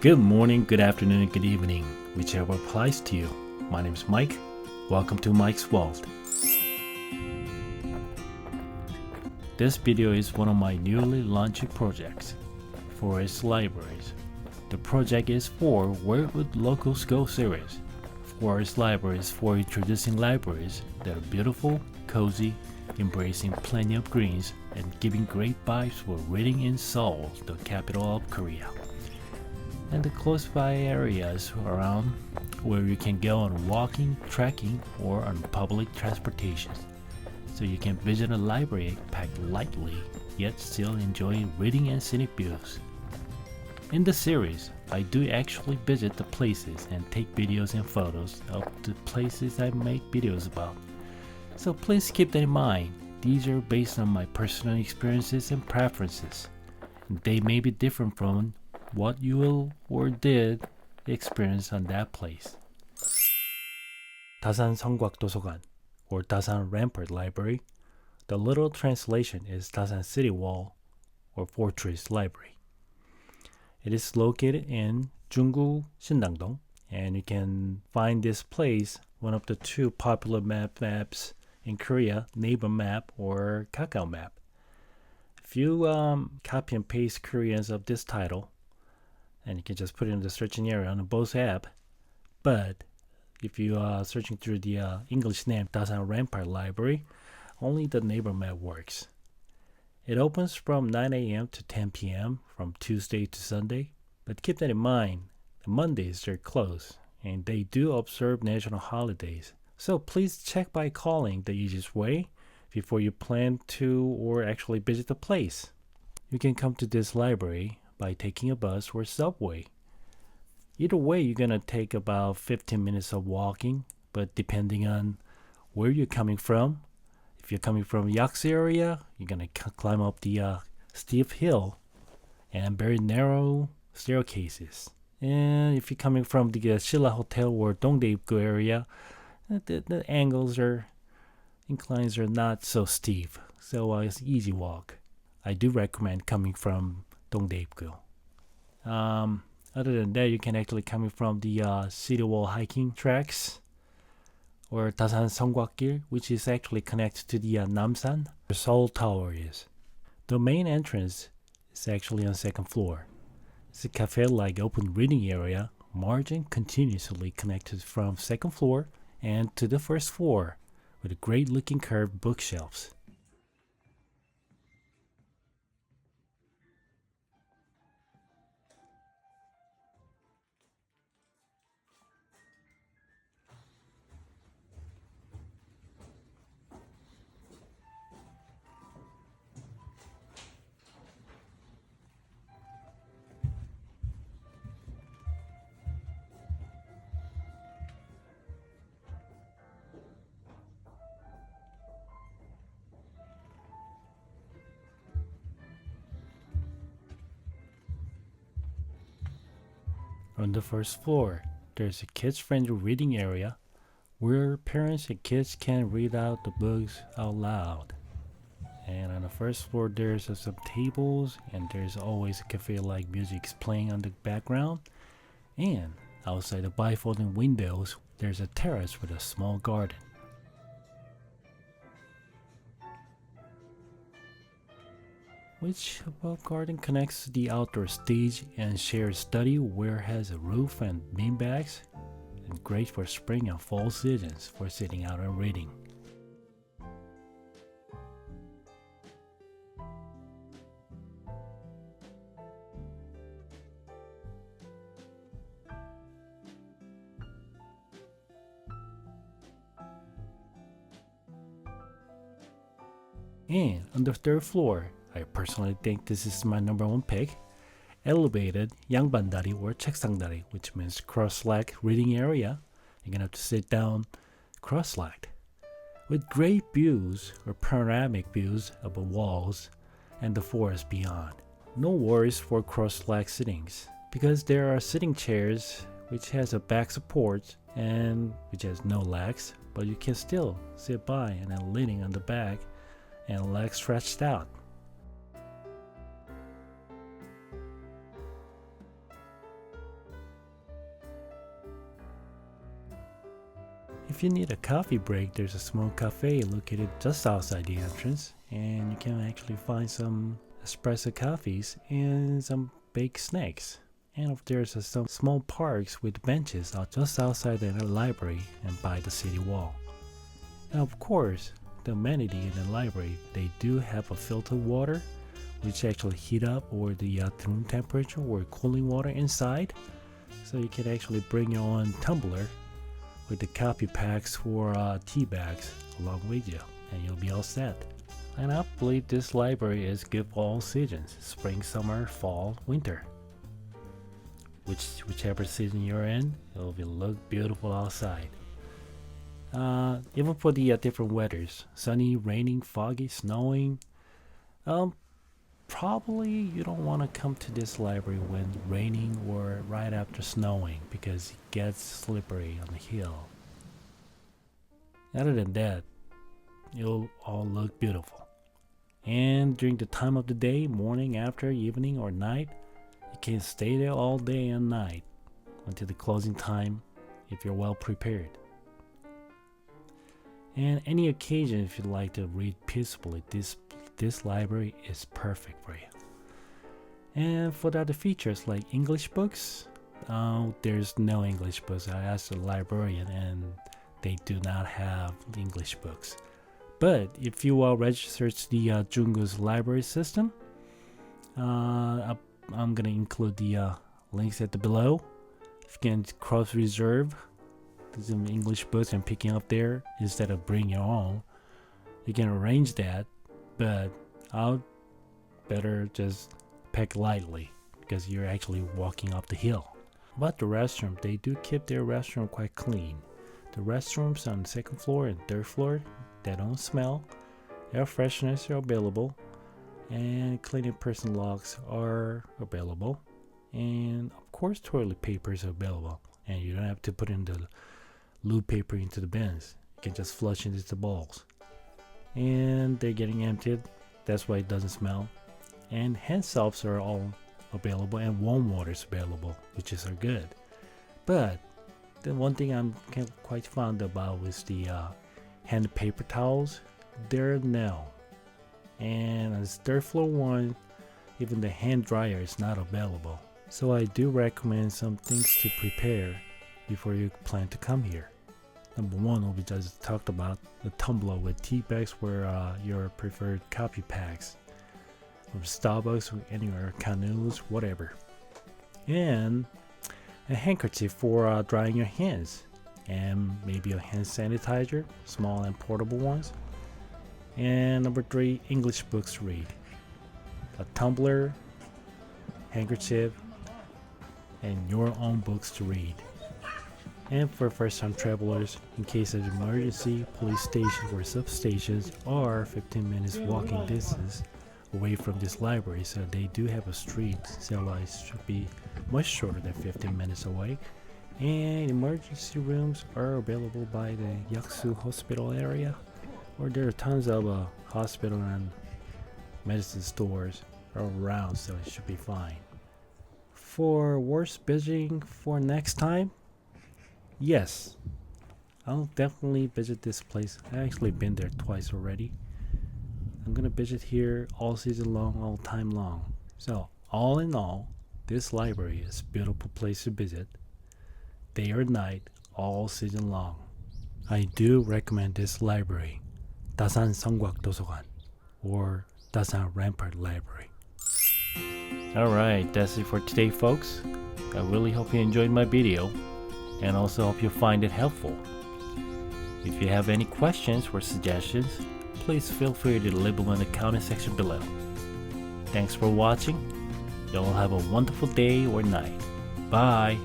Good morning, good afternoon, and good evening, whichever applies to you. My name is Mike. Welcome to Mike's World. This video is one of my newly launched projects, Forest Libraries. The project is for Where Would Locals Go series. Forest Libraries for introducing libraries that are beautiful, cozy, embracing plenty of greens, and giving great vibes for reading in Seoul, the capital of Korea. And the close by areas around where you can go on walking, trekking, or on public transportation. So you can visit a library packed lightly, yet still enjoy reading and scenic views. In the series, I do actually visit the places and take videos and photos of the places I make videos about. So please keep that in mind. These are based on my personal experiences and preferences. They may be different from what you will or did experience on that place. 다산성곽도서관 or Dasan Rampart Library. The literal translation is Dasan City Wall or Fortress Library. It is located in Junggu Shindangdong, and you can find this place one of the two popular maps in Korea, Naver Map or Kakao Map. If you copy and paste Koreans of this title, and you can just put it in the searching area on both app. But if you are searching through the English name Dasan Rampart Library, only the Naver Map works. It opens from 9 a.m. to 10 p.m. from Tuesday to Sunday, but keep that in mind, the Mondays are closed, and they do observe national holidays. So please check by calling the easiest way before you plan to or actually visit the place. You can come to this library by taking a bus or subway. Either way, you're gonna take about 15 minutes of walking, but depending on where you're coming from, if you're coming from Yaksu area, you're gonna climb up the steep hill and very narrow staircases. And if you're coming from the Shilla Hotel or Dongdae-gu area, the inclines are not so steep, so it's easy walk. I do recommend coming from Dongdae-gu. Other than that, you can actually come from the city wall hiking tracks or 다산성곽길, which is actually connected to the Namsan, where Seoul Tower is. The main entrance is actually on second floor. It's a cafe-like open reading area, margin continuously connected from second floor and to the first floor, with great-looking curved bookshelves. On the first floor, there's a kids-friendly reading area where parents and kids can read out the books out loud. And on the first floor, there's some tables, and there's always a cafe-like music playing on the background. And outside the bifolding windows, there's a terrace with a small garden. Which above garden connects to the outdoor stage and shared study where it has a roof and beanbags, and great for spring and fall seasons for sitting out and reading. And on the third floor, I personally think this is my number one pick, elevated 양반다리 or 책상다리, which means cross-legged reading area. You're gonna have to sit down cross-legged, with great views or panoramic views of the walls and the forest beyond. No worries for cross-legged sittings, because there are sitting chairs which has a back support and which has no legs, but you can still sit by and then leaning on the back and legs stretched out. If you need a coffee break, there's a small cafe located just outside the entrance, and you can actually find some espresso coffees and some baked snacks. And there's some small parks with benches just outside the library and by the city wall. And of course, the amenity in the library, they do have a filtered water which actually heat up or the room temperature or cooling water inside. So you can actually bring your own tumbler with the coffee packs or tea bags along with you, and you'll be all set. And I believe this library is good for all seasons: spring, summer, fall, winter. Whichever season you're in, it'll look beautiful outside. Even for the different weathers: sunny, raining, foggy, snowing. Probably you don't want to come to this library when raining or right after snowing because it gets slippery on the hill. Other than that, it'll all look beautiful. And during the time of the day, morning, after, evening, or night, you can stay there all day and night until the closing time if you're well prepared. And any occasion if you'd like to read peacefully, this library is perfect for you. And for the other features like English books, there's no English books. I asked the librarian and they do not have English books. But if you register to the Gyeonggi-do's library system, I'm going to include the links at the below. If you can cross-reserve some English books and picking up there instead of bring your own, you can arrange that. But I'll better just pack lightly because you're actually walking up the hill. About the restroom, they do keep their restroom quite clean. The restrooms on the second floor and third floor, they don't smell. Air fresheners are available, and cleaning person locks are available, and of course toilet paper is available. And you don't have to put in the loo paper into the bins. You can just flush into the bowls. And they're getting emptied, that's why it doesn't smell. And hand soaps are all available, and warm water is available, which are good. But the one thing I'm quite fond about is the hand paper towels. They're no. And on the third floor one, even the hand dryer is not available. So I do recommend some things to prepare before you plan to come here. Number one, we just talked about the tumbler with tea bags for your preferred coffee packs, from Starbucks or anywhere, canoes, whatever. And a handkerchief for drying your hands, and maybe a hand sanitizer, small and portable ones. And number three, English books to read. A tumbler, handkerchief, and your own books to read. And for first-time travelers, in case of emergency, police stations or substations are 15 minutes walking distance away from this library, so they do have a street, so it should be much shorter than 15 minutes away. And emergency rooms are available by the Yaksu hospital area, or there are tons of hospital and medicine stores around, so it should be fine. For worst visiting for next time, yes, I'll definitely visit this place. I've actually been there twice already. I'm gonna visit here all season long, all time long. So all in all, this library is a beautiful place to visit, day or night, all season long. I do recommend this library, 다산성곽도서관, or Dasan Rampart Library. Alright, that's it for today, folks. I really hope you enjoyed my video, and also hope you find it helpful. If you have any questions or suggestions, please feel free to leave them in the comment section below. Thanks for watching. Y'all have a wonderful day or night. Bye!